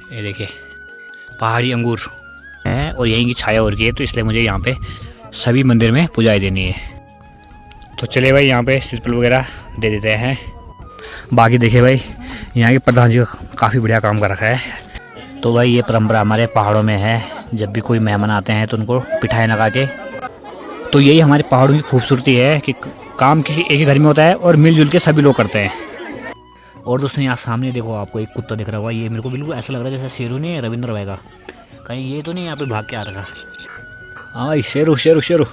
ये देखिए पहाड़ी अंगूर है और यहीं की छाया हो रही है, तो इसलिए मुझे यहाँ पे सभी मंदिर में पूजाएं देनी है। तो चलिए भाई यहाँ पे सिरपल वगैरह दे देते हैं। बाकी देखिए भाई यहाँ के प्रधान जी काफ़ी बढ़िया काम कर रखा है। तो भाई ये परंपरा हमारे पहाड़ों में है, जब भी कोई मेहमान आते हैं तो उनको पिठाई लगा के, तो यही हमारे पहाड़ों की खूबसूरती है कि काम किसी एक ही घर में होता है और मिलजुल के सभी लोग करते हैं। और दोस्तों यहाँ सामने देखो आपको एक कुत्ता दिख रहा होगा, ये मेरे को बिल्कुल ऐसा लग रहा है जैसे शेरू नहीं है रविंद्र भाई का, कहीं ये तो नहीं यहाँ पे भाग के आ रखा। हाँ शेरू शेरू शेरू,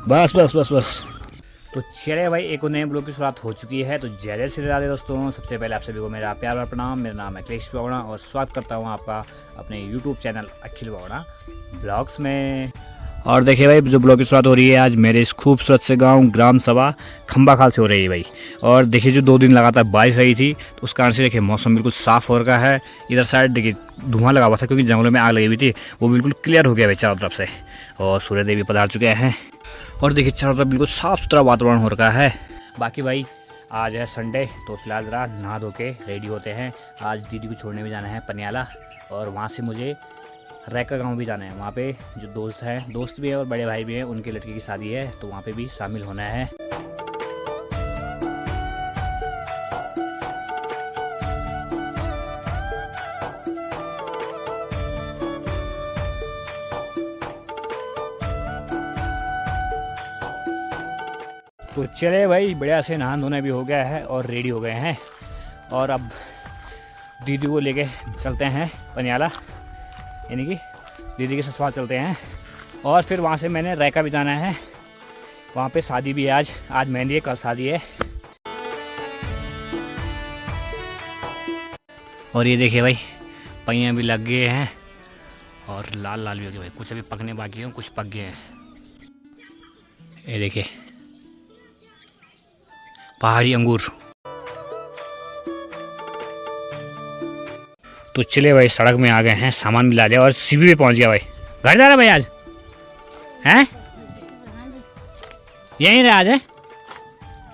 बस बस बस बस। तो चलिए भाई एक नए ब्लॉग की शुरुआत हो चुकी है। तो जय जय श्री राधे दोस्तों। सबसे पहले आप सभी को मेरा प्यार और प्रणाम। मेरा नाम है अखिलेश बावड़ा और स्वागत करता हूँ आपका अपने यूट्यूब चैनल अखिल बावड़ा ब्लॉग्स में। और देखिए भाई जो ब्लॉग की शुरुआत हो रही है आज मेरे इस खूबसूरत से गांव ग्राम सभा खंबा खाल से हो रही है भाई। और देखिए जो 2 दिन लगातार बारिश रही थी तो उस कारण से देखिए मौसम बिल्कुल साफ़ हो रखा है। इधर साइड देखिए धुआं लगा हुआ था क्योंकि जंगलों में आग लगी हुई थी, वो बिल्कुल क्लियर हो गया भाई चारों तरफ से। और सूर्य देव भी पधार चुके हैं और देखिए चारों तरफ बिल्कुल साफ़ सुथरा वातावरण हो रखा है। बाकी भाई आज है संडे, तो फिलहाल ज़रा नहा धो के रेडी होते हैं। आज दीदी को छोड़ने भी जाना है पनियाला, और वहाँ से मुझे रैका गांव भी जाना है। वहाँ पे जो दोस्त भी है और बड़े भाई भी हैं, उनके लड़के की शादी है, तो वहाँ पे भी शामिल होना है। तो चले भाई बढ़िया से नहा धोना भी हो गया है और रेडी हो गए हैं, और अब दीदी को लेके चलते हैं पनियाला, यानी कि दीदी के ससुराल चलते हैं। और फिर वहाँ से मैंने रैका भी जाना है, वहाँ पे शादी भी है। आज मेहंदी है, कल शादी है। और ये देखिए भाई पहियाँ भी लग गए हैं और लाल लाल भी हो गए भाई, कुछ अभी पकने बाकी हैं, कुछ पक गए हैं। ये देखिए पहाड़ी अंगूर। तो चले भाई सड़क में आ गए हैं, सामान भी ला लिया और सीबी भी पहुंच गया भाई। घर जा रहा भाई आज हैं? यहीं रहे आज है?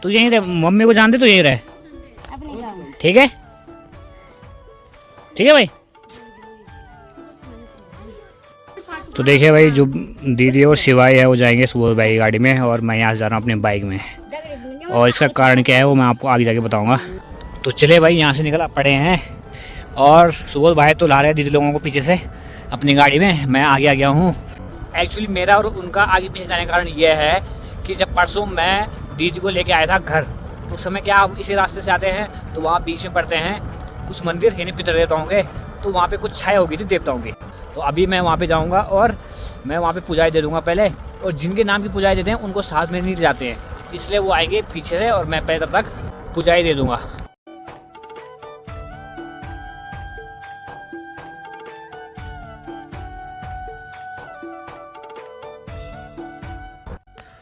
तू यहीं रहे, मम्मी को जानते तो यहीं रहे। ठीक है ठीक है भाई। तो देखिए भाई जो दीदी और शिवाई है वो जाएंगे सुबोध भाई की गाड़ी में, और मैं यहाँ से जा रहा हूँ अपने बाइक में। और इसका कारण क्या है वो मैं आपको आगे जाके बताऊँगा। तो चले भाई यहाँ से निकल पड़े हैं, और सुबोध भाई तो ला रहे हैं दीदी लोगों को पीछे से अपनी गाड़ी में, मैं आगे आ गया हूँ। एक्चुअली मेरा और उनका आगे पीछे जाने का कारण ये है कि जब परसों मैं दीदी को लेके आया था घर, तो उस समय क्या आप इसी रास्ते से आते हैं तो वहाँ बीच में पड़ते हैं कुछ मंदिर, यानी पितर देवताओं के, तो वहाँ पे कुछ छाया होगी थी देवताओं की। तो अभी मैं वहाँ पे जाऊँगा और मैं वहाँ पे पूजाएँ दे दूँगा पहले, और जिनके नाम की पूजाएँ देते हैं उनको साथ में नहीं ले जाते हैं, इसलिए वो आएंगे पीछे से और मैं पहले तब तक पूजाएँ दे दूँगा।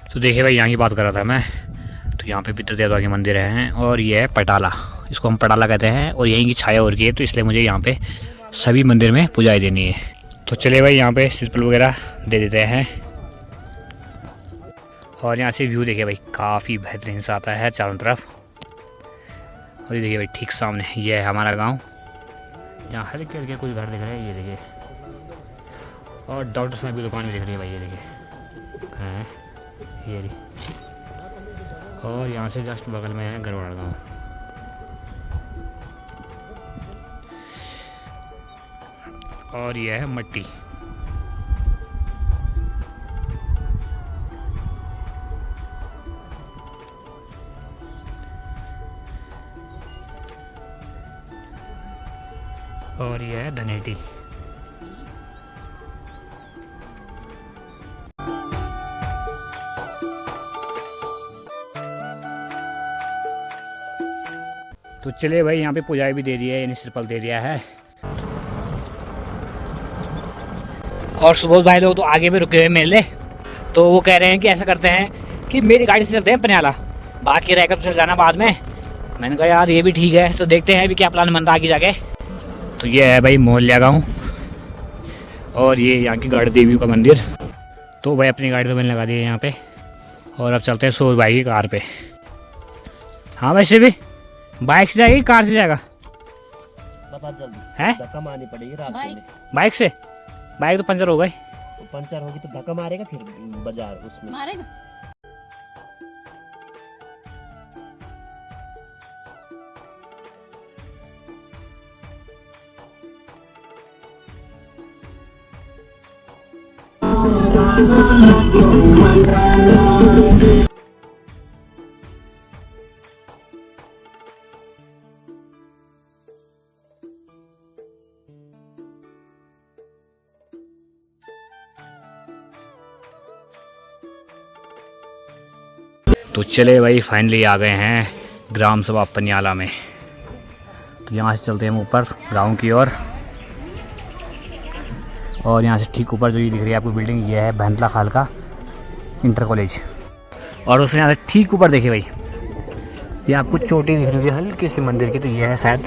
तो देखिए भाई यहाँ की बात कर रहा था मैं, तो यहाँ पे पितर देवता के मंदिर हैं, और ये है पटाला, इसको हम पटाला कहते हैं, और यहीं की छाया हो रही है, तो इसलिए मुझे यहाँ पे सभी मंदिर में पूजाएं देनी है। तो चलिए भाई यहाँ पे सिरपल वगैरह दे देते हैं। और यहाँ से व्यू देखिए भाई काफ़ी बेहतरीन सा आता है चारों तरफ। और ये देखिए भाई ठीक सामने ये है हमारा गाँव, यहाँ हल्के हल्के कुछ घर दिख रहे हैं, ये देखिए। और डॉक्टर साहब की दुकान भी दिख रही है भाई, ये देखिए है ये रही। और यहाँ से जस्ट बगल में है गरवाड़ गाँव। और यह है मट्टी। और यह है धनेटी। तो चलिए भाई यहाँ पे पूजाई भी दे दी है, यानी सिरपल दे दिया है। और सुबोध भाई लोग तो आगे भी रुके हुए मेले, तो वो कह रहे हैं कि ऐसा करते हैं कि मेरी गाड़ी से चलते हैं पनियाला, बाकी रहकर तो चल जाना बाद में। मैंने कहा यार ये भी ठीक है, तो देखते हैं अभी क्या प्लान बनता है आगे जाके। तो ये है भाई मोहल्ला गाँव, और ये यहाँ की गाड़ी देवी का मंदिर। तो भाई अपनी गाड़ी तो मैंने लगा दी है यहाँ पे, और अब चलते हैं सुबोध भाई की कार पे। हाँ वैसे भी बाइक से जाएगी कार से जाएगा? होगा जल्दी है, धक्का मारनी पड़ेगी रास्ते में। बाइक से? बाइक तो पंचर हो गई। पंचर होगी तो धक्का मारेगा फिर बाजार उसमें मारेगा। तो चले भाई फाइनली आ गए हैं ग्राम सभा पनियाला में। तो यहाँ से चलते हैं हम ऊपर गांव की ओर। और यहाँ से ठीक ऊपर जो ये दिख रही है आपको बिल्डिंग, ये है भैंतला खाल का इंटर कॉलेज। और उसमें यहाँ से ठीक ऊपर देखिए भाई, ये आपको चोटी दिख रही है हल्की सी मंदिर की, तो ये है शायद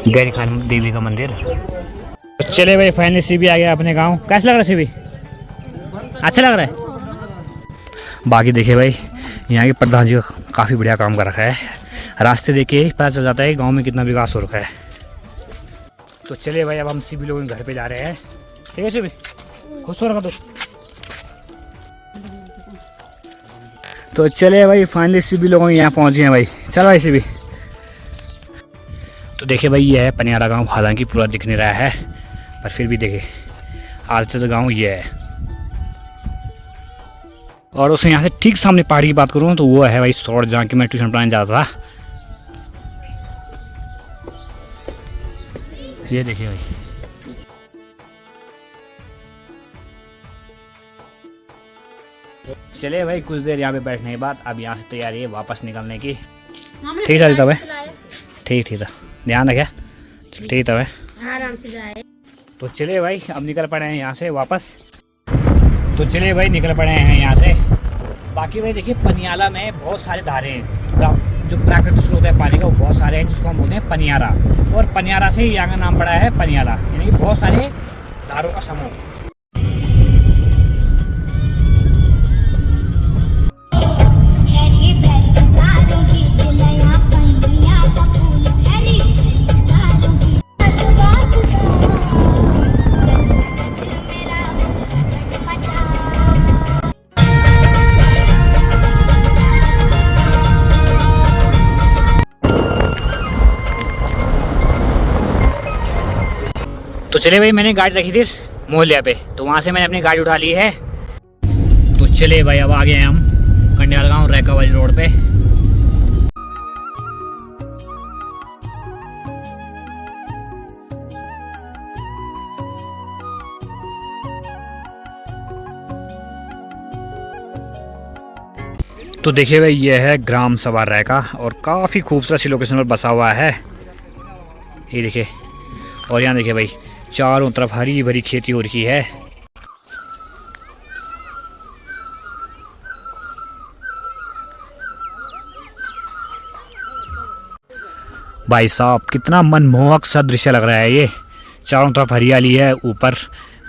गैरी खान देवी का मंदिर। तो चले भाई फाइनली सीबी आ गया अपने गाँव। कैसा लग रहा है सीबी? अच्छा लग रहा है। बाकी देखिए भाई यहाँ के प्रधान जी काफ़ी बढ़िया काम कर रखा है। रास्ते देख के पता चल जाता है गांव में कितना विकास हो रखा है। तो चलिए भाई अब हम सभी लोग घर पे जा रहे हैं। ठीक है सभी, खुश हो रखा तो चले भाई फाइनली सभी लोग यहाँ पहुँच गए हैं भाई। चल भाई सभी। तो देखिए भाई ये है पनियाला गाँव, हालांकि पूरा दिख नहीं रहा है पर फिर भी देखिए आज तो गाँव ये है। और उससे यहाँ से ठीक सामने पहाड़ी की बात करूँ तो वो है भाई सौर, जहाँ की मैं ट्यूशन पढ़ाने जाता था। ये देखिए भाई। चलिए भाई कुछ देर यहाँ पे बैठने के बाद अब यहाँ से तैयारी है वापस निकलने की। ठीक है तब है, ठीक था, ध्यान रखे। ठीक तब है, आराम से जाए। तो चलिए भाई अब निकल पड़े हैं यहाँ से वापस। तो चलिए भाई निकल पड़े हैं यहाँ से। बाकी भाई देखिए पनियाला में बहुत सारे धारे हैं, जो प्राकृतिक स्रोत है पानी का वो बहुत सारे हैं, जिसको हम बोलते हैं पनियारा। और पनियारा से यहाँ का नाम पड़ा है पनियाला, यानी कि बहुत सारे धारों का समूह। तो चले भाई मैंने गाड़ी रखी थी मोहल्ले पे, तो वहाँ से मैंने अपनी गाड़ी उठा ली है। तो चले भाई अब आ गए हम कंडियाल गाँव रैका वाली रोड पे। तो देखिए भाई ये है ग्राम सभा रैका और काफ़ी खूबसूरत सी लोकेशन पर बसा हुआ है। ये देखिए, और यहाँ देखिए भाई चारों तरफ हरी भरी खेती हो रही है। भाई साहब कितना मनमोहक सा दृश्य लग रहा है ये। चारों तरफ हरियाली है, ऊपर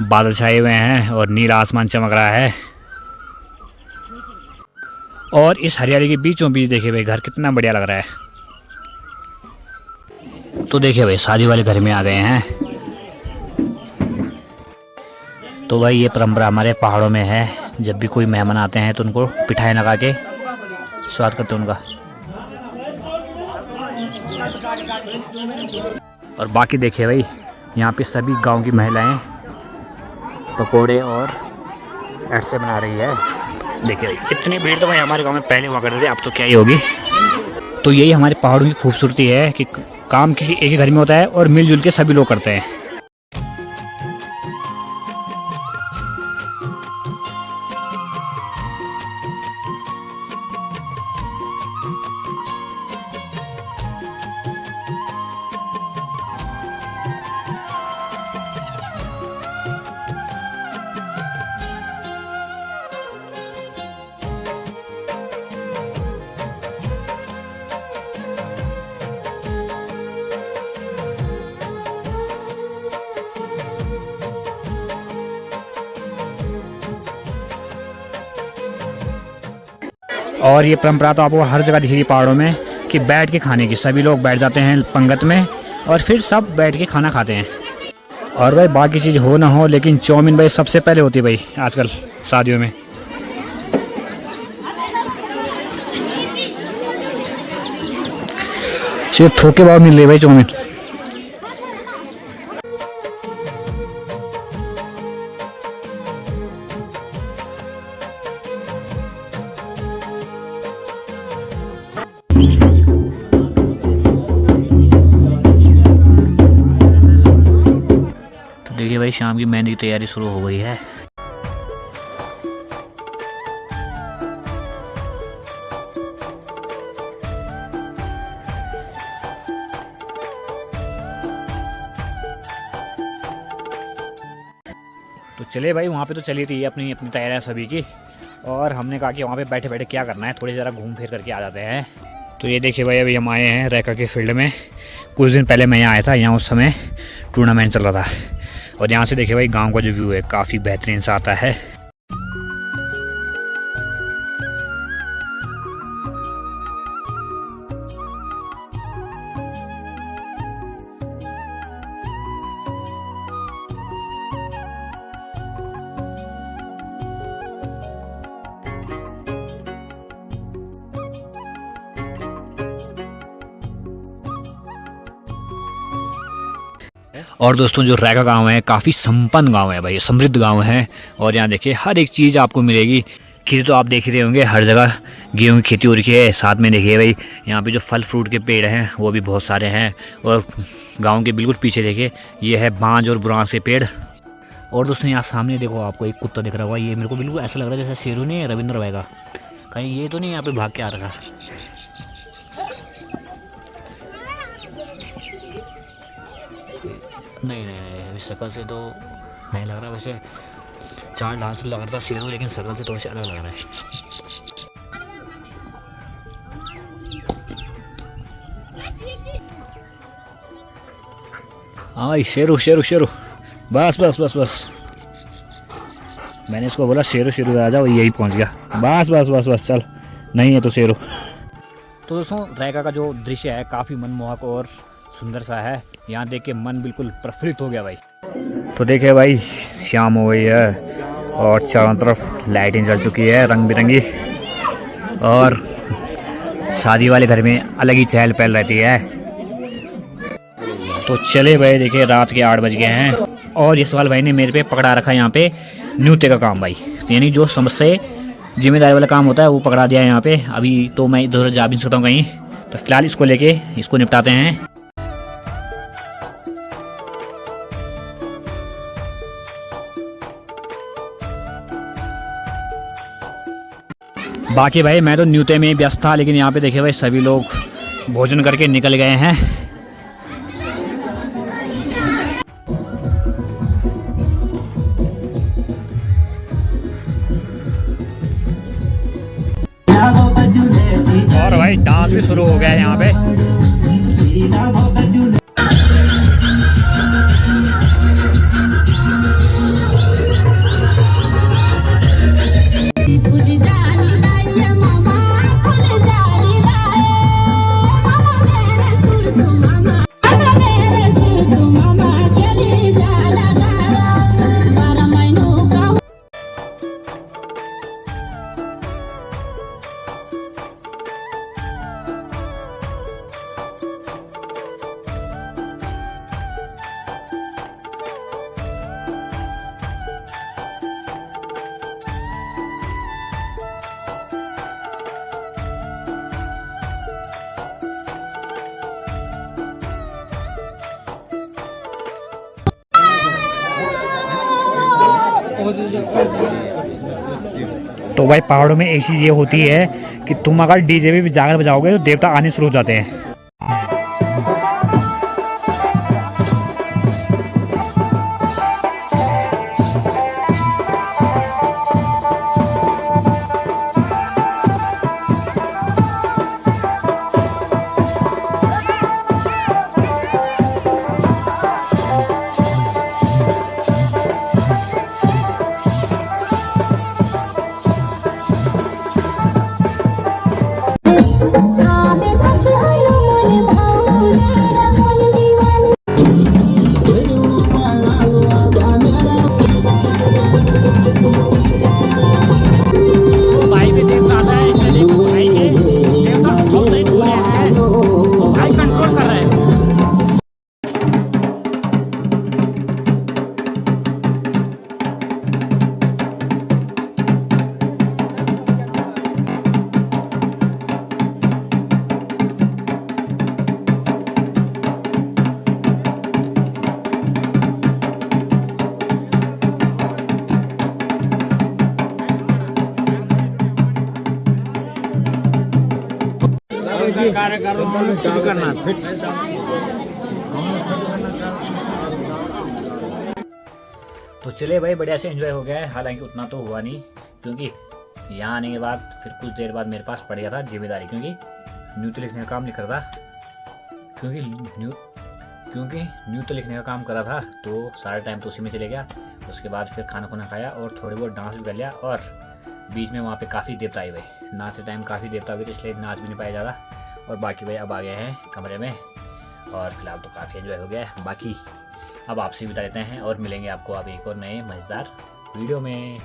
बादल छाए हुए हैं और नीला आसमान चमक रहा है। और इस हरियाली के बीचों बीच देखिए भाई घर कितना बढ़िया लग रहा है। तो देखिए भाई शादी वाले घर में आ गए हैं। तो भाई ये परंपरा हमारे पहाड़ों में है, जब भी कोई मेहमान आते हैं तो उनको पिठाई लगा के स्वागत करते हैं उनका। और बाकी देखिए भाई यहाँ पे सभी गांव की महिलाएं पकोड़े और ऐसे बना रही है। देखिए भाई इतनी भीड़ तो भाई हमारे गांव में पहले हुआ करते थे, अब तो क्या ही होगी। तो यही हमारे पहाड़ों की खूबसूरती है कि काम किसी एक ही घर में होता है और मिलजुल के सभी लोग करते हैं। और ये परंपरा तो आपको हर जगह दिखेगी पहाड़ों में कि बैठ के खाने की, सभी लोग बैठ जाते हैं पंगत में और फिर सब बैठ के खाना खाते हैं। और भाई बाकी चीज़ हो ना हो, लेकिन चाउमीन भाई सबसे पहले होती है भाई आजकल शादियों में। सिर्फ थोक के भाव मिल रही है भाई चाउमीन। तो देखिए भाई शाम की मेहंदी की तैयारी शुरू हो गई है। तो चले भाई वहाँ पे तो चली थी अपनी अपनी तैयारियाँ सभी की, और हमने कहा कि वहाँ पे बैठे बैठे क्या करना है, थोड़ी ज़रा घूम फिर करके आ जाते हैं। तो ये देखिए भाई अभी हम आए हैं रैका के फील्ड में। कुछ दिन पहले मैं यहाँ आया था, यहाँ उस समय टूर्नामेंट चल रहा था। और यहाँ से देखिए भाई गांव का जो व्यू है काफ़ी बेहतरीन सा आता है। और दोस्तों जो रैका गांव है काफ़ी संपन्न गांव है भाई, समृद्ध गांव है। और यहाँ देखिए हर एक चीज़ आपको मिलेगी। खेती तो आप देख ही रहे होंगे, हर जगह गेहूं की खेती हो रही है। साथ में देखिए भाई यहाँ पे जो फल फ्रूट के पेड़ हैं वो भी बहुत सारे हैं। और गांव के बिल्कुल पीछे देखिए ये है बांज और बुरांस के पेड़। और दोस्तों यहाँ सामने देखो आपको एक कुत्ता दिख रहा होगा, ये मेरे को बिल्कुल ऐसा लग रहा है जैसे शेरू नहीं है रविंद्र भाई का, कहीं ये तो नहीं यहाँ पे भाग के आ रखा। नहीं नहीं नहीं अभी शक्ल से तो नहीं लग रहा, वैसे चार डांस लग रहा था शेरू, लेकिन शक्ल से थोड़ा सा अलग लग रहा है। हाँ शेरू शेरू शेरू, बस बस बस बस, मैंने इसको बोला शेरू शेरू आ जाओ, यही पहुंच गया। बस बस बस बस चल, नहीं है तो शेरू। तो दोस्तों रैका का जो दृश्य है काफ़ी मनमोहक और सुंदर सा है। यहाँ देख के मन बिल्कुल प्रफुल्लित हो गया भाई। तो देखिए भाई शाम हो गई है और चारों तरफ लाइटिंग जल चुकी है रंग बिरंगी, और शादी वाले घर में अलग ही चहल पहल रहती है। तो चले भाई देखिए रात के 8 बज गए हैं, और यशवाल भाई ने मेरे पे पकड़ा रखा है यहाँ पे न्यूते का काम भाई, यानी जो समझ जिम्मेदारी वाला काम होता है वो पकड़ा दिया है यहाँ पे। अभी तो मैं इधर जा भी नहीं सकता हूँ कहीं, तो फिलहाल इसको लेके इसको निपटाते हैं। बाकी भाई मैं तो न्यूते में व्यस्त था, लेकिन यहाँ पे देखिए भाई सभी लोग भोजन करके निकल गए हैं। और भाई डांस भी शुरू हो गया है यहाँ पे। तो भाई पहाड़ों में एक चीज़ ये होती है कि तुम अगर डीजे भी जाकर बजाओगे तो देवता आने शुरू हो जाते हैं। तो चले भाई, बढ़िया से एंजॉय हो गया है। हालांकि उतना तो हुआ नहीं, क्योंकि यहाँ आने के बाद फिर कुछ देर बाद मेरे पास पड़ गया था जिम्मेदारी, क्योंकि न्यू तो लिखने का काम नहीं कर रहा, क्योंकि न्यू तो लिखने का काम कर रहा था, तो सारा टाइम तो उसी में चले गया। उसके बाद फिर खाना खुना खाया और थोड़े बहुत डांस भी कर लिया, और बीच में वहाँ पे काफ़ी देवता आए भाई, नाच से टाइम काफ़ी देवता हुए, तो इसलिए नाच भी नहीं पाया ज़्यादा। और बाकी भाई अब आ गए हैं कमरे में, और फिलहाल तो काफ़ी एंजॉय हो गया है। बाकी अब आपसे भी बता देते हैं, और मिलेंगे आपको अब एक और नए मज़ेदार वीडियो में।